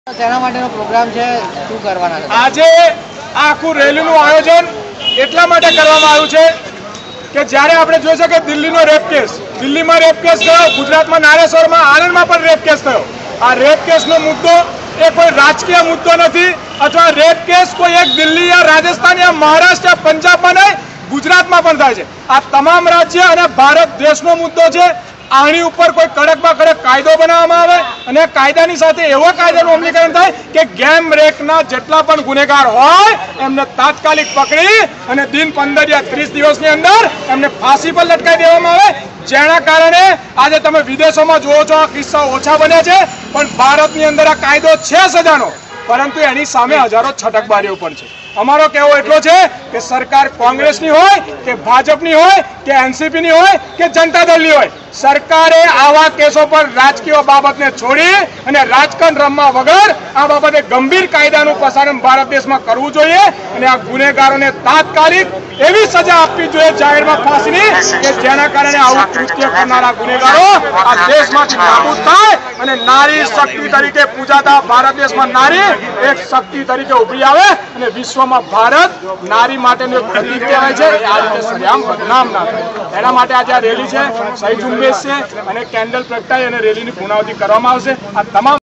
તેના માટેનો પ્રોગ્રામ છે, શું કરવાના છે? આજે આ આખું રેલીનું આયોજન એટલા માટે કરવામાં આવ્યું છે કે જ્યારે આપણે જોઈ છે કે દિલ્હીનો રેપ કેસ, દિલ્હીમાં રેપ કેસ થયો, ગુજરાતમાં નારેશ્વરમાં, આણંદમાં પણ રેપ કેસ થયો. આ રેપ કેસનો મુદ્દો એ કોઈ રાજકીય મુદ્દો નથી, અથવા રેપ કેસ કોઈ એક દિલ્હી યા રાજસ્થાન યા મહારાષ્ટ્ર યા પંજાબમાં નહીં, ગુજરાતમાં પણ થાય છે. આ તમામ રાજ્ય અને ભારત દેશનો મુદ્દો છે. આની ઉપર કોઈ કડકમાં કડક કાયદો બનાવવામાં આવે અને કાયદાની સાથે એવો કાયદાનું અમલીકરણ થાય કે ગેમ રેપના જેટલા પણ ગુનેગાર હોય એમને તાત્કાલિક પકડી અને દિન 15 યા 30 દિવસની અંદર એમને ફાંસી પર લટકાવી દેવામાં આવે. જેના કારણે આજે તમે વિદેશોમાં જુઓ છો આ કિસ્સા ઓછા બન્યા છે, પણ ભારતની અંદર આ કાયદો છે સજાનો, પરંતુ એની સામે હજારો છટકબારીઓ પણ છે. અમારો કહેવો એટલો છે કે સરકાર કોંગ્રેસની હોય કે ભાજપની હોય કે એનસીપીની હોય કે જનતા દળની હોય, સરકારે આવા કેસો પર રાજકીય બાબતને છોડી અને રાજકારણ રમવા વગર આ બાબતે ગંભીર કાયદાનું પસારણ ભારત દેશમાં કરવું જોઈએ અને આ ગુનેગારોને તાત્કાલિક એવી સજા આપવી જોઈએ જાહેરમાં ફાંસીની કે જેના કારણે આવું કૃત્ય કરનારા ગુનેગારો આ દેશમાંથી નાબૂદ થાય અને નારી શક્તિ તરીકે પૂજાતા ભારત દેશમાં નારી એક શક્તિ તરીકે ઉભરી આવે અને વિશ્વમાં ભારત નારી માટેનું એક પ્રતીક કહેવાય છે, આ રીતે સરેઆમ બદનામ ના થાય. એના માટે આજે આ રેલી છે, સહી ઝુંબેશ છે અને કેન્ડલ પ્રગટાઈ અને રેલીની પૂર્ણાહુતિ કરવામાં આવશે. આ તમામ